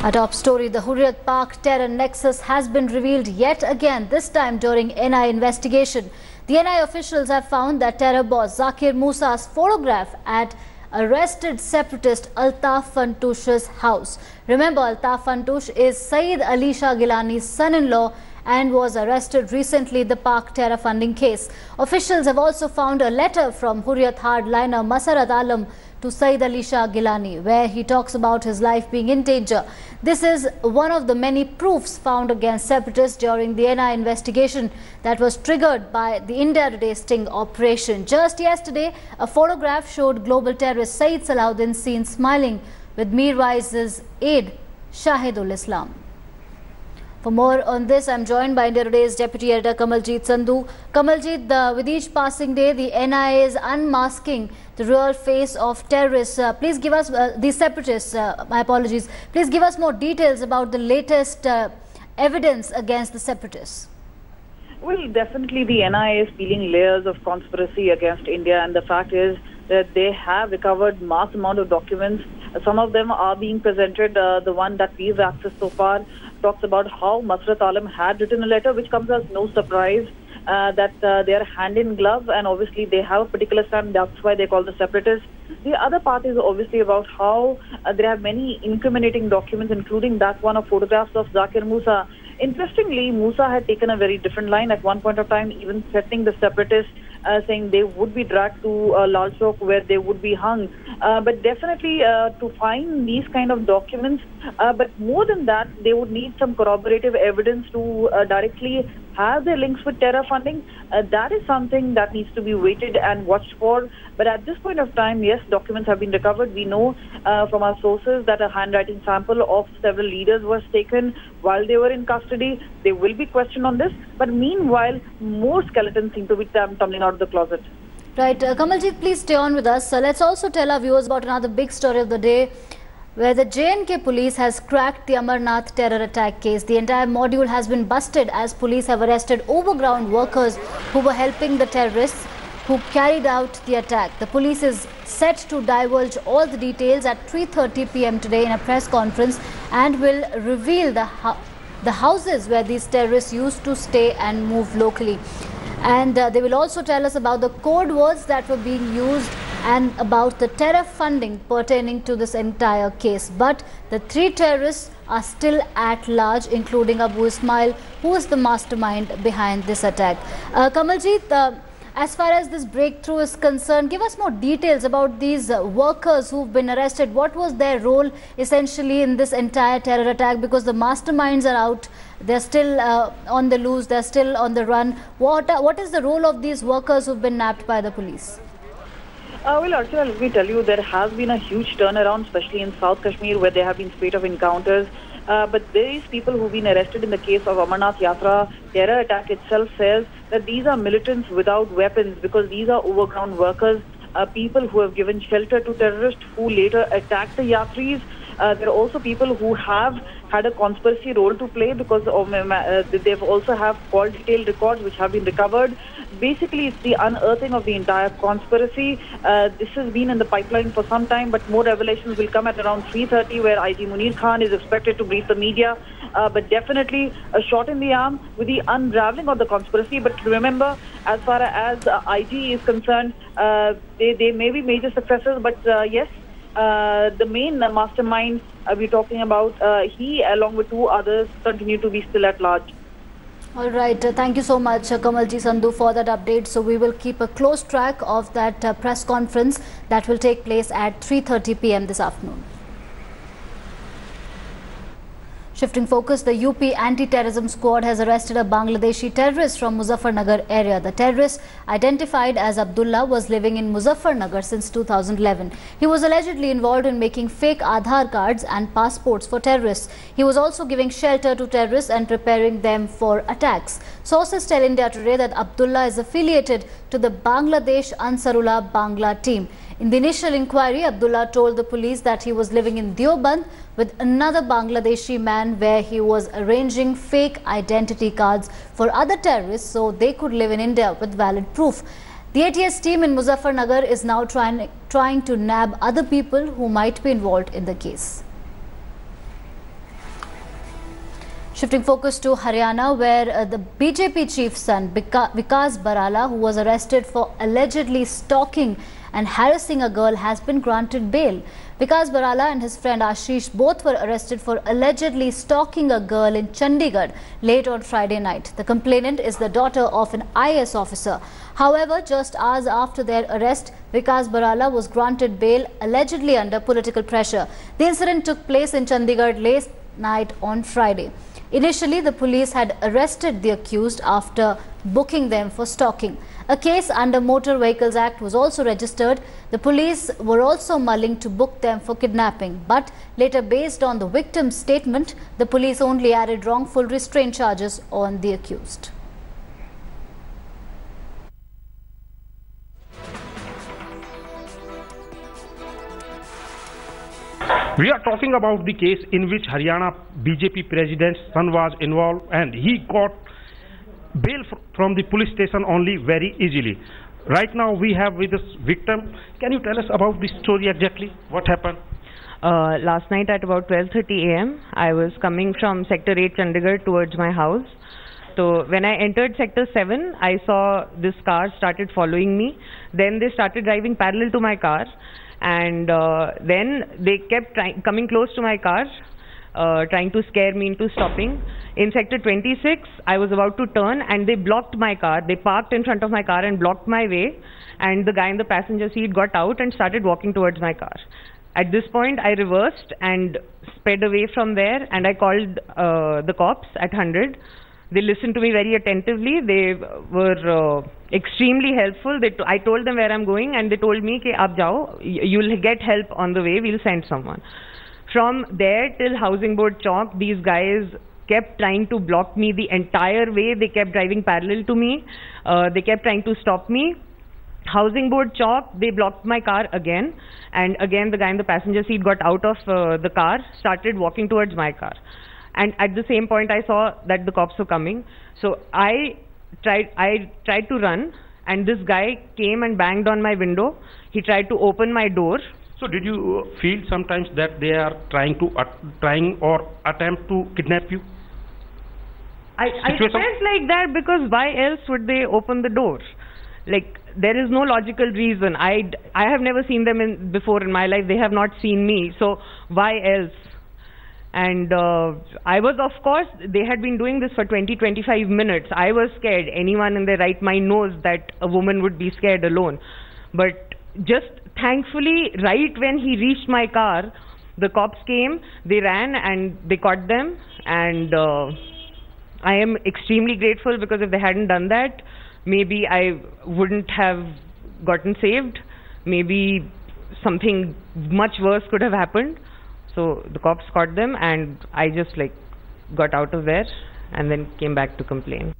A top story, the Hurriyat Park terror nexus has been revealed yet again, this time during NI investigation. The NI officials have found that terror boss Zakir Musa's photograph at arrested separatist Altaf Fantoush's house. Remember, Altaf Fantoush is Saeed Ali Shah Gilani's son-in-law and was arrested recently in the Park terror funding case. Officials have also found a letter from Hurriyat hardliner Masarat Alam to Saeed Ali Shah Gilani, where he talks about his life being in danger. This is one of the many proofs found against separatists during the NI investigation that was triggered by the India Today sting operation. Just yesterday, a photograph showed global terrorist Saeed Salahuddin seen smiling with Mirwaiz's aide Shahidul Islam. For more on this, I am joined by India Today's Deputy Editor Kamaljeet Sandhu. Kamaljeet, with each passing day, the NIA is unmasking the real face of terrorists. Please give us, the separatists, my apologies, please give us more details about the latest evidence against the separatists. Well, definitely the NIA is peeling layers of conspiracy against India, and the fact is that they have recovered mass amount of documents. Some of them are being presented. The one that we've accessed so far talks about how Masarat Alam had written a letter, which comes as no surprise, that they are hand in glove, and obviously they have a particular stand. That's why they call the separatists. The other part is obviously about how there are many incriminating documents, including that one of photographs of Zakir Musa. Interestingly, Musa had taken a very different line at one point of time, even threatening the separatists, saying they would be dragged to Lal Chowk where they would be hung. But definitely to find these kind of documents, but more than that, they would need some corroborative evidence to directly have their links with terror funding. That is something that needs to be waited and watched for. But at this point of time, yes, documents have been recovered. We know from our sources that a handwriting sample of several leaders was taken while they were in custody. They will be questioned on this. But meanwhile, more skeletons seem to be tumbling out of the closet. Right. Kamaljeet, please stay on with us. Let's also tell our viewers about another big story of the day, where the J&K police has cracked the Amarnath terror attack case. The entire module has been busted as police have arrested overground workers who were helping the terrorists who carried out the attack. The police is set to divulge all the details at 3:30 p.m. today in a press conference and will reveal the houses where these terrorists used to stay and move locally. And they will also tell us about the code words that were being used and about the terror funding pertaining to this entire case. But the three terrorists are still at large, including Abu Ismail, who is the mastermind behind this attack. Kamaljeet, as far as this breakthrough is concerned, give us more details about these workers who've been arrested. What was their role essentially in this entire terror attack? Because the masterminds are out, they're still on the loose, they're still on the run. What is the role of these workers who've been nabbed by the police? Well, Archana, let me tell you, there has been a huge turnaround, especially in South Kashmir, where there have been spate of encounters. But these people who've been arrested in the case of Amarnath Yatra terror attack itself says that these are militants without weapons, because these are overground workers, people who have given shelter to terrorists who later attacked the Yatris. There are also people who have had a conspiracy role to play, because they've also have call detailed records which have been recovered. Basically, it's the unearthing of the entire conspiracy. This has been in the pipeline for some time, but more revelations will come at around 3:30, where IG Munir Khan is expected to brief the media. But definitely a shot in the arm with the unraveling of the conspiracy. But remember, as far as IG is concerned, they may be major successes, but yes, the main mastermind we're talking about, he along with two others continue to be still at large. All right. Thank you so much, Kamaljeet Sandhu, for that update. So we will keep a close track of that press conference that will take place at 3:30 p.m. this afternoon. Shifting focus, the UP anti-terrorism squad has arrested a Bangladeshi terrorist from Muzaffarnagar area. The terrorist, identified as Abdullah, was living in Muzaffarnagar since 2011. He was allegedly involved in making fake Aadhaar cards and passports for terrorists. He was also giving shelter to terrorists and preparing them for attacks. Sources tell India Today that Abdullah is affiliated to the Bangladesh Ansarullah Bangla team. In the initial inquiry, Abdullah told the police that he was living in Deoband with another Bangladeshi man, where he was arranging fake identity cards for other terrorists so they could live in India with valid proof. The ATS team in Muzaffarnagar is now trying to nab other people who might be involved in the case. Shifting focus to Haryana, where the BJP chief's son, Vikas Barala, who was arrested for allegedly stalking and harassing a girl, has been granted bail. Vikas Barala and his friend Ashish both were arrested for allegedly stalking a girl in Chandigarh late on Friday night. The complainant is the daughter of an IAS officer. However, just hours after their arrest, Vikas Barala was granted bail, allegedly under political pressure. The incident took place in Chandigarh late night on Friday. Initially, the police had arrested the accused after booking them for stalking. A case under Motor Vehicles Act was also registered. The police were also mulling to book them for kidnapping, but later, based on the victim's statement, the police only added wrongful restraint charges on the accused. We are talking about the case in which Haryana BJP president's son was involved, and he got bail from the police station only very easily. Right now we have with us victim. Can you tell us about the story exactly? What happened? Last night at about 12:30 a.m. I was coming from Sector 8 Chandigarh towards my house. So when I entered Sector 7, I saw this car started following me. Then they started driving parallel to my car. And then they kept coming close to my car, trying to scare me into stopping. In Sector 26, I was about to turn and they blocked my car. They parked in front of my car and blocked my way. And the guy in the passenger seat got out and started walking towards my car. At this point, I reversed and sped away from there, and I called the cops at 100. They listened to me very attentively. They were extremely helpful. I told them where I'm going, and they told me, "Ke aap jao, you'll get help on the way. We'll send someone." From there till Housing Board Chowk, these guys kept trying to block me the entire way. They kept driving parallel to me. They kept trying to stop me. Housing Board Chowk, they blocked my car again, and again the guy in the passenger seat got out of the car, started walking towards my car. And at the same point, I saw that the cops were coming. So I tried to run, and this guy came and banged on my window. He tried to open my door. So did you feel sometimes that they are trying or attempt to kidnap you? I felt like that, because why else would they open the door? Like, there is no logical reason. I have never seen them before in my life. They have not seen me. So why else? And I was, of course, they had been doing this for 20-25 minutes. I was scared. Anyone in their right mind knows that a woman would be scared alone. But just thankfully, right when he reached my car, the cops came, they ran and they caught them. And I am extremely grateful, because if they hadn't done that, maybe I wouldn't have gotten saved. Maybe something much worse could have happened. So the cops caught them, and I just got out of there and then came back to complain.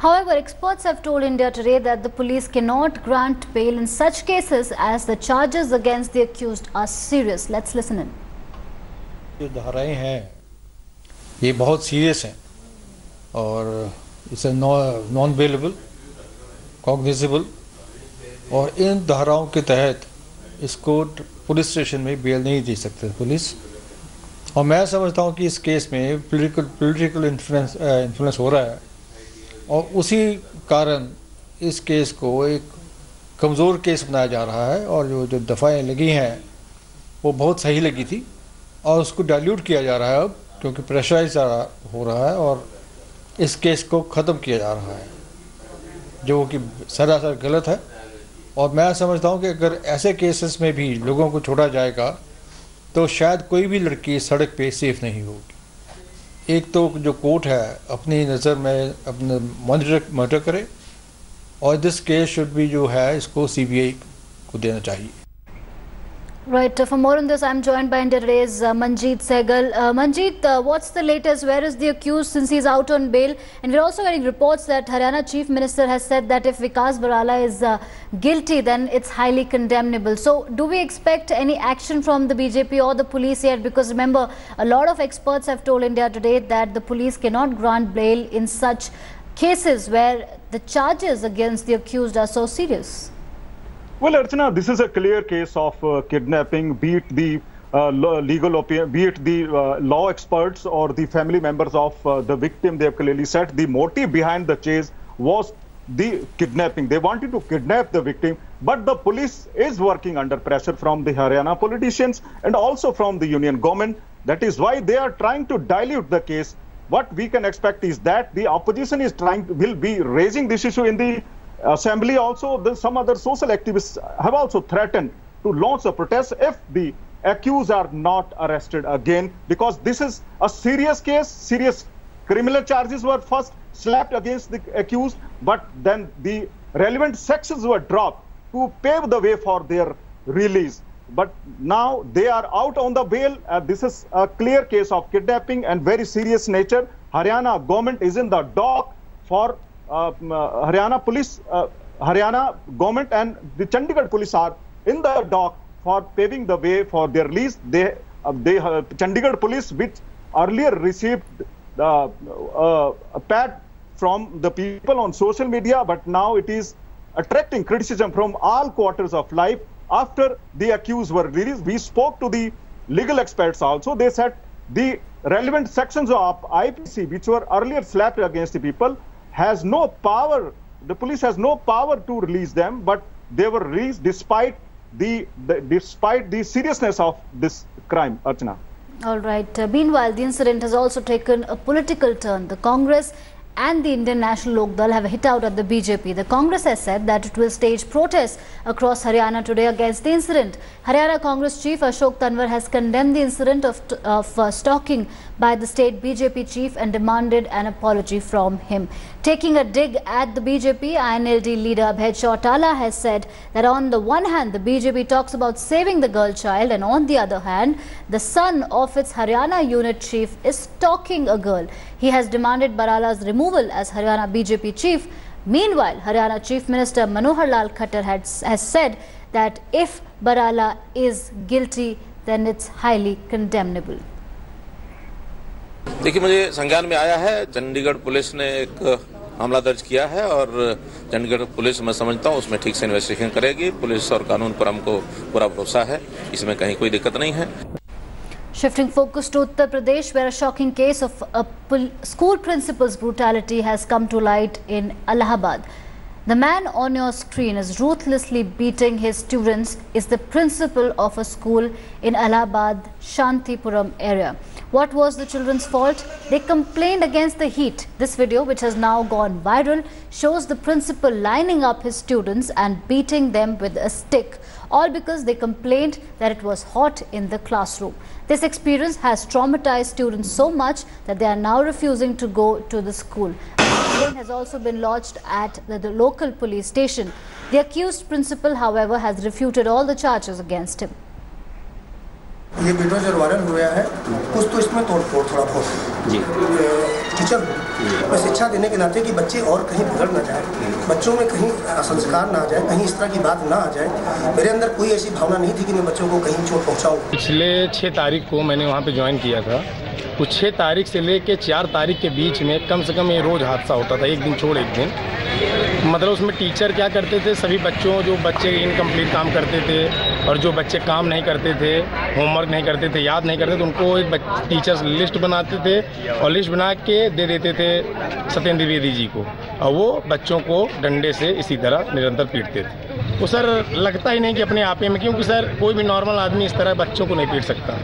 However, experts have told India Today that the police cannot grant bail in such cases, as the charges against the accused are serious. Let's listen in. जो धाराएं हैं ये बहुत serious हैं और इसे non bailable, cognizable, और इन धाराओं के तहत इसको पुलिस स्टेशन में बेल नहीं दे सकते पुलिस। और मैं समझता हूँ कि इस केस में पॉलिटिकल इन्फ्लुएंस हो रहा है, और उसी कारण इस केस को एक कमज़ोर केस बनाया जा रहा है। और जो दफ़ाएँ लगी हैं वो बहुत सही लगी थी, और उसको डाइल्यूट किया जा रहा है अब, क्योंकि प्रेशराइज हो रहा है और इस केस को ख़त्म किया जा रहा है, जो कि सरासर गलत है। और मैं समझता हूँ कि अगर ऐसे केसेस में भी लोगों को छोड़ा जाएगा तो शायद कोई भी लड़की सड़क पे सेफ नहीं होगी। एक तो जो कोर्ट है अपनी नज़र में अपने मॉनिटर करे, और दिस केस शुड भी जो है इसको CBI को देना चाहिए। Right. For more on this, I'm joined by India Today's Manjeet Sehgal. Manjeet, what's the latest? Where is the accused since he's out on bail? And we're also getting reports that Haryana Chief Minister has said that if Vikas Barala is guilty, then it's highly condemnable. So do we expect any action from the BJP or the police yet? Because remember, a lot of experts have told India Today that the police cannot grant bail in such cases where the charges against the accused are so serious. Well, Archana, this is a clear case of kidnapping, be it the legal opinion, be it the law experts or the family members of the victim. They have clearly said the motive behind the chase was the kidnapping. They wanted to kidnap the victim, but the police is working under pressure from the Haryana politicians and also from the union government. That is why they are trying to dilute the case. What we can expect is that the opposition will be raising this issue in the assembly. Also, some other social activists have also threatened to launch a protest if the accused are not arrested again, because this is a serious case. Serious criminal charges were first slapped against the accused, but then the relevant sections were dropped to pave the way for their release. But now they are out on the bail. This is a clear case of kidnapping and very serious nature. Haryana government is in the dock for Haryana police, Haryana government and the Chandigarh police are in the dock for paving the way for their release. Chandigarh police, which earlier received a pat from the people on social media, but now it is attracting criticism from all quarters of life. After the accused were released, we spoke to the legal experts also. They said the relevant sections of IPC, which were earlier slapped against the people, has no power. The police has no power to release them, but they were released despite the seriousness of this crime. Archana. All right. Meanwhile, the incident has also taken a political turn. The Congress and the Indian National Lok Dal have hit out at the BJP. The Congress has said that it will stage protests across Haryana today against the incident. Haryana Congress Chief Ashok Tanwar has condemned the incident of stalking by the state BJP chief and demanded an apology from him. Taking a dig at the BJP, INLD leader Abhay Chautala has said that on the one hand, the BJP talks about saving the girl child, and on the other hand, the son of its Haryana unit chief is stalking a girl. He has demanded Barala's removal as Haryana BJP chief. Meanwhile, Haryana Chief Minister Manohar Lal Khattar has said that if Barala is guilty, then it's highly condemnable. देखिए, मुझे संज्ञान में आया है, Chandigarh police ने एक मामला दर्ज किया है और चंडीगढ़ पुलिस मैं समझता हूँ उसमें ठीक से इन्वेस्टिगेशन करेगी। पुलिस और कानून पर हमको पूरा भरोसा है, इसमें कहीं कोई दिक्कत नहीं है। Shifting focus to Uttar Pradesh, where a shocking case of a school principal's brutality has come to light in Allahabad. The man on your screen is ruthlessly beating his students is the principal of a school in Allahabad, Shantipuram area. What was the children's fault? They complained against the heat. This video, which has now gone viral, shows the principal lining up his students and beating them with a stick, all because they complained that it was hot in the classroom. This experience has traumatized students so much that they are now refusing to go to the school. A complaint has also been lodged at the local police station. The accused principal, however, has refuted all the charges against him. ये video जो viral हुआ है कुछ तो इसमें तोड़-फोड़ थोड़ा बहुत जी teacher मैं शिक्षा देने के नाते कि बच्चे और कहीं बिगड़ ना जाए, बच्चों में कहीं असंस्कार ना आ जाए, कहीं इस तरह की बात ना आ जाए। मेरे अंदर कोई ऐसी भावना नहीं थी कि मैं बच्चों को कहीं चोट पहुंचाऊं। पिछले 6 तारीख को मैंने वहां पे ज्वाइन किया था। कुछ 6 तारीख से लेके 4 तारीख के बीच में कम से कम ये रोज हादसा होता था, एक दिन छोड़ एक दिन। मतलब उसमें टीचर क्या करते थे, सभी बच्चों जो बच्चे इनकम्प्लीट काम करते थे और जो बच्चे काम नहीं करते थे, होमवर्क नहीं करते थे, याद नहीं करते थे, उनको एक टीचर्स लिस्ट बनाते थे और लिस्ट बना के दे देते थे सत्येंद्र द्विवेदी जी को, और वो बच्चों को डंडे से इसी तरह निरंतर पीटते थे। वो सर लगता ही नहीं कि अपने आप में, क्योंकि सर कोई भी नॉर्मल आदमी इस तरह बच्चों को नहीं पीट सकता।